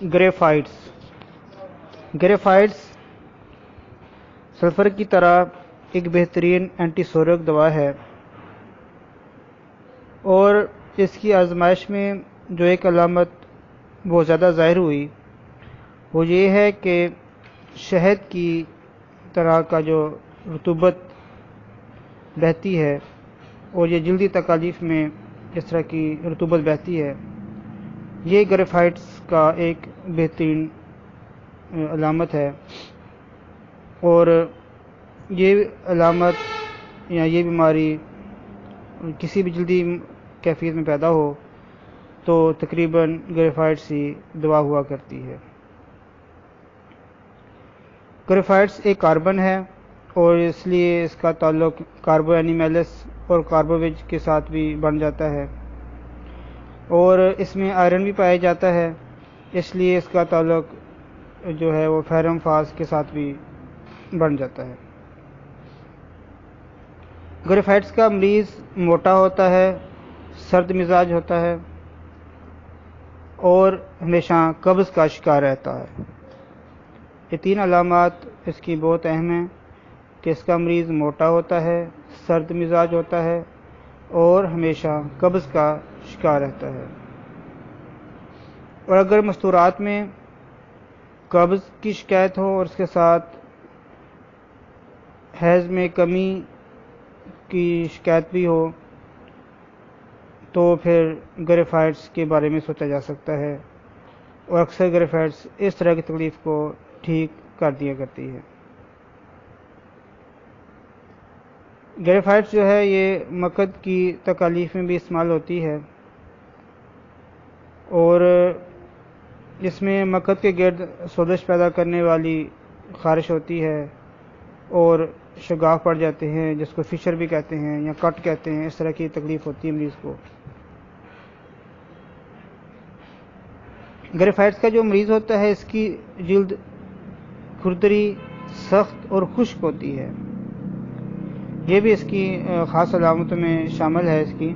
گریفائٹس sulphur کی طرح ایک بہترین اینٹی سورک دوا ہے، اور اس کی آزمائش میں جو ایک علامت بہت زیادہ ظاہر ہوئی وہ یہ ہے کہ شہد کی طرح کا جو رطوبت بہتی ہے اور یہ جلدی تکالیف میں اس طرح کی رطوبت بہتی ہے، یہ گریفائٹس کا ایک بہترین علامت ہے۔ اور یہ علامت یا یہ بیماری کسی بھی جلدی کیفیت میں پیدا ہو تو تقریباً گریفائٹس ہی دوا ہوا کرتی ہے۔ گریفائٹس ایک کاربن ہے اور اس لیے اس کا تعلق کاربو اینیمیلس اور کاربوویج کے ساتھ بھی بن جاتا ہے، اور اس میں آئرن بھی پایا جاتا ہے، اس لیے اس کا تعلق جو ہے وہ فیرم فاس کے ساتھ بھی بن جاتا ہے۔ گریفائٹس کا مریض موٹا ہوتا ہے، سرد مزاج ہوتا ہے اور ہمیشہ قبض کا شکار رہتا ہے۔ یہ تین علامات اس کی بہت اہم ہیں کہ اس کا مریض موٹا ہوتا ہے، سرد مزاج ہوتا ہے اور ہمیشہ قبض کا شکار رہتا ہے۔ اور اگر مستورات میں قبض کی شکایت ہو اور اس کے ساتھ حیض میں کمی کی شکایت بھی ہو تو پھر گریفائٹس کے بارے میں سوچا جا سکتا ہے، اور اکثر گریفائٹس اس طرح کی تکلیف کو ٹھیک کر دیا کرتی ہے۔ گریفائٹس جو ہے یہ مقد کی تکالیف میں بھی استعمال ہوتی ہے، اور اس میں مقد کے گرد سوزش پیدا کرنے والی خارش ہوتی ہے اور شگاف پڑ جاتے ہیں، جس کو فشر بھی کہتے ہیں یا کٹ کہتے ہیں، اس طرح کی تکلیف ہوتی ہے مریض کو۔ گریفائٹس کا جو مریض ہوتا ہے اس کی جلد کھردری، سخت اور خشک ہوتی ہے، یہ بھی اس کی خاص علامتوں میں شامل ہے اس کی۔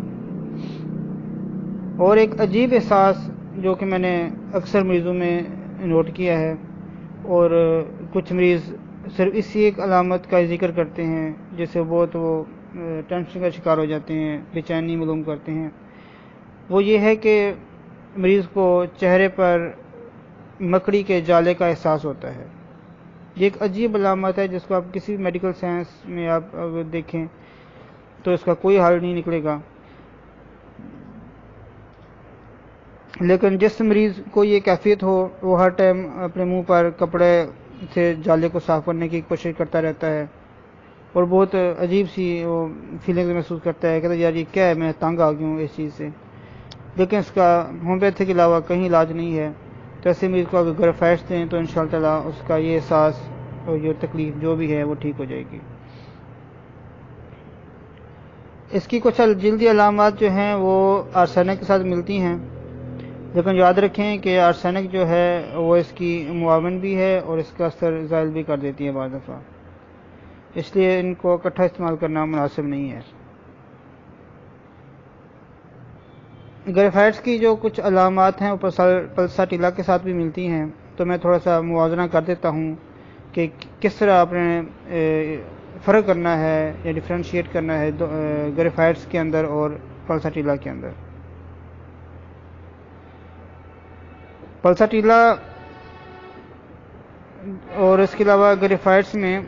اور ایک عجیب احساس جو کہ میں نے اکثر مریضوں میں نوٹ کیا ہے، اور کچھ مریض صرف اسی ایک علامت کا ذکر کرتے ہیں جس سے بہت وہ ٹینشن کا شکار ہو جاتے ہیں، بے چینی معلوم کرتے ہیں، وہ یہ ہے کہ مریض کو چہرے پر مکڑی کے جالے کا احساس ہوتا ہے۔ یہ ایک عجیب علامت ہے جس کو آپ کسی بھی میڈیکل سائنس میں آپ اگر دیکھیں تو اس کا کوئی حل نہیں نکلے گا، لیکن جس مریض کو یہ کیفیت ہو وہ ہر ٹائم اپنے منہ پر کپڑے سے جالے کو صاف کرنے کی کوشش کرتا رہتا ہے، اور بہت عجیب سی وہ فیلنگ محسوس کرتا ہے، کہتا ہے یار یہ کیا ہے، میں تنگ آ گیا ہوں اس چیز سے، لیکن اس کا ہومیوپیتھی کے علاوہ کہیں علاج نہیں ہے۔ تو ایسے مریض کو اگر گریفائٹس دیں تو انشاءاللہ تعالیٰ اس کا یہ احساس اور یہ تکلیف جو بھی ہے وہ ٹھیک ہو جائے گی۔ اس کی کچھ جلدی علامات جو ہیں وہ آرسینک کے ساتھ ملتی ہیں، لیکن یاد رکھیں کہ آرسینک جو ہے وہ اس کی معاون بھی ہے اور اس کا اثر زائل بھی کر دیتی ہے بعض دفعہ، اس لیے ان کو اکٹھا استعمال کرنا مناسب نہیں ہے۔ گریفائٹس کی جو کچھ علامات ہیں وہ پلساٹیلا کے ساتھ بھی ملتی ہیں، تو میں تھوڑا سا موازنہ کر دیتا ہوں کہ کس طرح آپ نے فرق کرنا ہے یا ڈفرینشیٹ کرنا ہے گریفائٹس کے اندر اور پلساٹیلا کے اندر۔ پلساٹیلا اور اس کے علاوہ گریفائٹس میں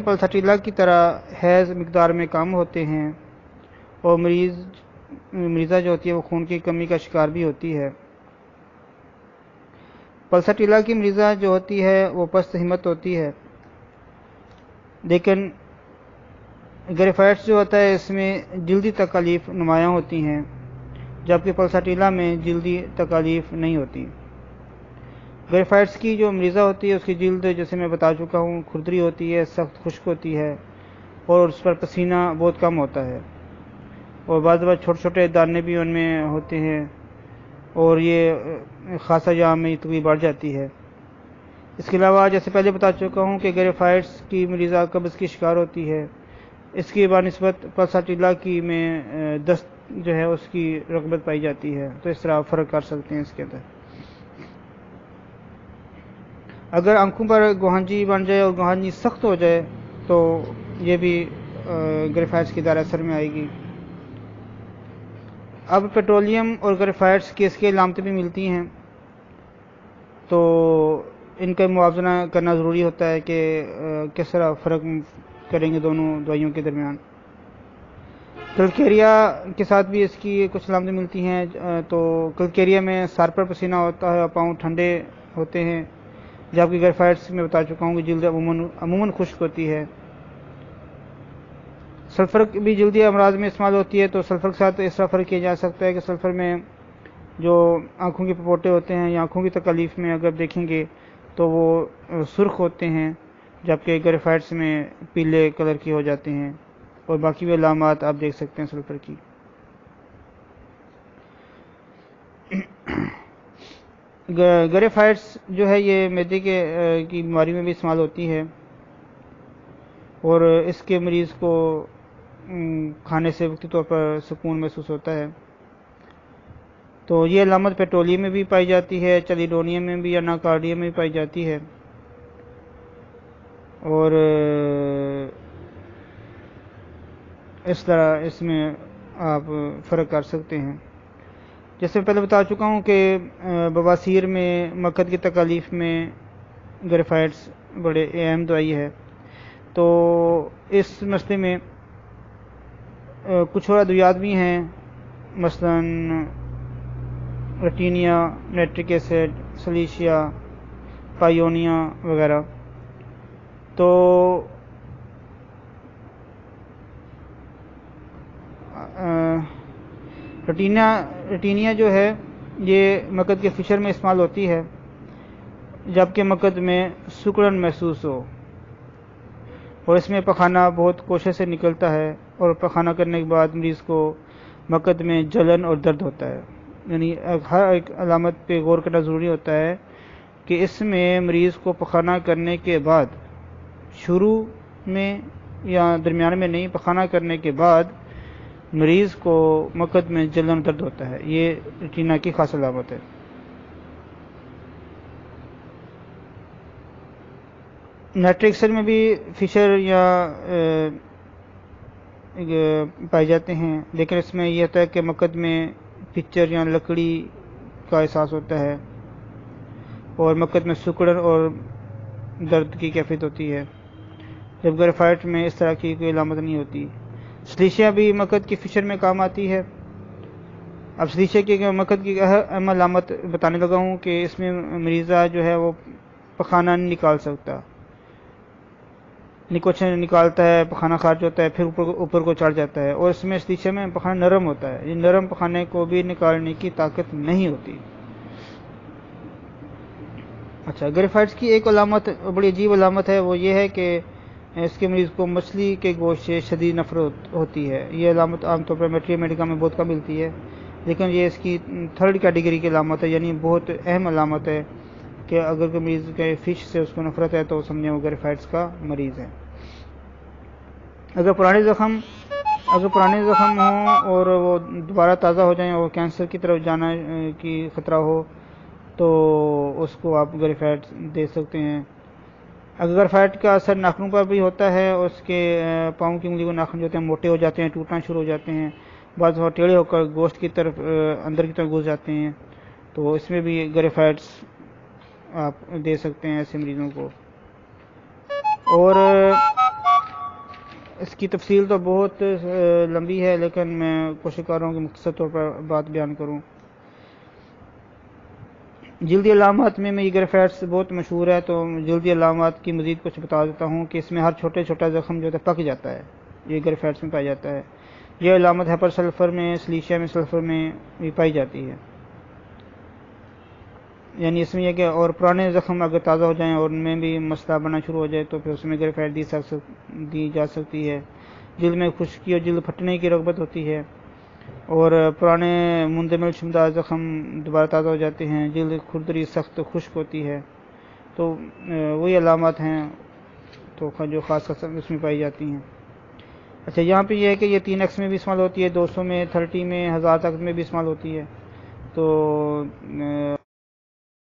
پلساٹیلا کی طرح حیض مقدار میں کم ہوتے ہیں، اور مریضہ جو ہوتی ہے وہ خون کی کمی کا شکار بھی ہوتی ہے۔ پلساٹیلا کی مریضہ جو ہوتی ہے وہ پست ہمت ہوتی ہے، لیکن گریفائٹس جو ہوتا ہے اس میں جلدی تکالیف نمایاں ہوتی ہیں، جبکہ پلساٹیلا میں جلدی تکالیف نہیں ہوتی۔ گریفائٹس کی جو مریضہ ہوتی ہے اس کی جلد جیسے میں بتا چکا ہوں کھردری ہوتی ہے، سخت خشک ہوتی ہے، اور اس پر پسینہ بہت کم ہوتا ہے، اور بعض دفعہ چھوٹے چھوٹے دانے بھی ان میں ہوتے ہیں، اور یہ خاصا جام میں تکلیف بڑھ جاتی ہے۔ اس کے علاوہ جیسے پہلے بتا چکا ہوں کہ گریفائٹس کی مریضہ قبض کی شکار ہوتی ہے، اس کی بنسبت پلساٹیلا کی میں دست جو ہے اس کی رغبت پائی جاتی ہے، تو اس طرح آپ فرق کر سکتے ہیں اس کے اندر۔ اگر آنکھوں پر گوہنجی بن جائے اور گوہنجی سخت ہو جائے تو یہ بھی گریفائٹس کی دائرہ اثر میں آئے گی۔ اب پیٹرولیم اور گریفائٹس کی اس کی علامتیں بھی ملتی ہیں، تو ان کا موازنہ کرنا ضروری ہوتا ہے کہ کس طرح فرق کریں گے دونوں دوائیوں کے درمیان۔ کلکیریا کے ساتھ بھی اس کی کچھ علامتیں ملتی ہیں، تو کلکیریا میں سر پر پسینہ ہوتا ہے اور پاؤں ٹھنڈے ہوتے ہیں، جبکہ گریفائٹس میں بتا چکا ہوں کہ جلد عموماً خشک ہوتی ہے۔ سلفر بھی جلدی امراض میں استعمال ہوتی ہے، تو سلفر کے ساتھ اس طرح فرق کیا جا سکتا ہے کہ سلفر میں جو آنکھوں کے پپوٹے ہوتے ہیں یا آنکھوں کی تکالیف میں اگر دیکھیں گے تو وہ سرخ ہوتے ہیں، جبکہ گریفائٹس میں پیلے کلر کے ہو جاتے ہیں، اور باقی بھی علامات آپ دیکھ سکتے ہیں سلفر کی۔ گریفائٹس جو ہے یہ معدے کی بیماری میں بھی استعمال ہوتی ہے، اور اس کے مریض کو کھانے سے وقتی طور پر سکون محسوس ہوتا ہے۔ تو یہ علامت پیٹرولیم میں بھی پائی جاتی ہے، چیلیڈونیم میں بھی یا ناکارڈیم میں بھی پائی جاتی ہے، اور اس طرح اس میں آپ فرق کر سکتے ہیں۔ جیسے میں پہلے بتا چکا ہوں کہ بواسیر میں مقعد کی تکالیف میں گریفائٹس بڑے اہم دوائی ہے، تو اس مسئلے میں کچھ اور ادویات بھی ہیں، مثلا رٹینیا، نیٹرک ایسڈ، سلیشیا، پائیونیا وغیرہ۔ تو رٹینیا جو ہے یہ مقعد کے فشر میں استعمال ہوتی ہے، جبکہ مقعد میں سکڑن محسوس ہو، اور اس میں پخانہ بہت کوشش سے نکلتا ہے، اور پخانہ کرنے کے بعد مریض کو مقعد میں جلن اور درد ہوتا ہے۔ یعنی ہر ایک علامت پہ غور کرنا ضروری ہوتا ہے کہ اس میں مریض کو پخانہ کرنے کے بعد، شروع میں یا درمیان میں نہیں، پخانہ کرنے کے بعد مریض کو مقعد میں جلن درد ہوتا ہے، یہ ریٹینا کی خاص علامت ہے۔ نیٹرک ایسڈ میں بھی فشر یا پائے جاتے ہیں، لیکن اس میں یہ ہوتا ہے کہ مقعد میں پکچر یا لکڑی کا احساس ہوتا ہے، اور مقعد میں سکڑن اور درد کی کیفیت ہوتی ہے، جب گریفائٹ میں اس طرح کی کوئی علامت نہیں ہوتی۔ سلیشیا بھی مقعد کی فشر میں کام آتی ہے۔ اب سلیشیا کی مقعد کی اہم علامت بتانے لگا ہوں کہ اس میں مریضہ جو ہے وہ پخانہ نہیں نکال سکتا، نکوچن نکالتا ہے، پخانہ خارج ہوتا ہے، پھر اوپر کو چڑھ جاتا ہے، اور اس میں سلیشیا میں پخانہ نرم ہوتا ہے، یہ نرم پخانے کو بھی نکالنے کی طاقت نہیں ہوتی۔ اچھا، گریفائٹس کی ایک علامت بڑی عجیب علامت ہے، وہ یہ ہے کہ اس کے مریض کو مچھلی کے گوشت سے شدید نفرت ہوتی ہے۔ یہ علامت عام طور پر میٹری میڈیکا میں بہت کم ملتی ہے، لیکن یہ اس کی تھرڈ کیٹیگری کی علامت ہے، یعنی بہت اہم علامت ہے کہ اگر کوئی مریض کے فش سے اس کو نفرت ہے تو سمجھیں وہ گریفائٹس کا مریض ہے۔ اگر پرانے زخم ہوں اور وہ دوبارہ تازہ ہو جائیں اور کینسر کی طرف جانا کی خطرہ ہو تو اس کو آپ گریفائٹ دے سکتے ہیں۔ اگر گریفائٹ کا اثر ناخنوں پر بھی ہوتا ہے، اور اس کے پاؤں کی انگلی کو ناخن جو ہوتے ہیں موٹے ہو جاتے ہیں، ٹوٹنا شروع ہو جاتے ہیں، بعض دفعہ ٹیڑھے ہو کر گوشت کی طرف اندر کی طرف گھس جاتے ہیں، تو اس میں بھی گریفائٹس آپ دے سکتے ہیں ایسے مریضوں کو۔ اور اس کی تفصیل تو بہت لمبی ہے، لیکن میں کوشش کر رہا ہوں کہ مختصر طور پر بات بیان کروں۔ جلدی علامات میں یہ گریفائٹس بہت مشہور ہے، تو جلدی علامات کی مزید کچھ بتا دیتا ہوں کہ اس میں ہر چھوٹا زخم جو ہے پک جاتا ہے، یہ گریفائٹس میں پایا جاتا ہے۔ یہ علامت ہائپر سلفر میں، سلیشیا میں، سلفر میں بھی پائی جاتی ہے۔ یعنی اس میں یہ کہ اور پرانے زخم اگر تازہ ہو جائیں اور ان میں بھی مسئلہ بننا شروع ہو جائے تو پھر اس میں گریفائٹ دی جا سکتی ہے۔ جلد میں خشکی اور جلد پھٹنے کی رغبت ہوتی ہے، اور پرانے مندمل شمدار زخم دوبارہ تازہ ہو جاتے ہیں، جلد کھردری سخت خشک ہوتی ہے، تو وہی علامات ہیں تو جو خاص اس میں پائی جاتی ہیں۔ اچھا، یہاں پہ یہ ہے کہ یہ 3x میں بھی استعمال ہوتی ہے، 200 میں، 30 میں، 1000 تک میں بھی استعمال ہوتی ہے۔ تو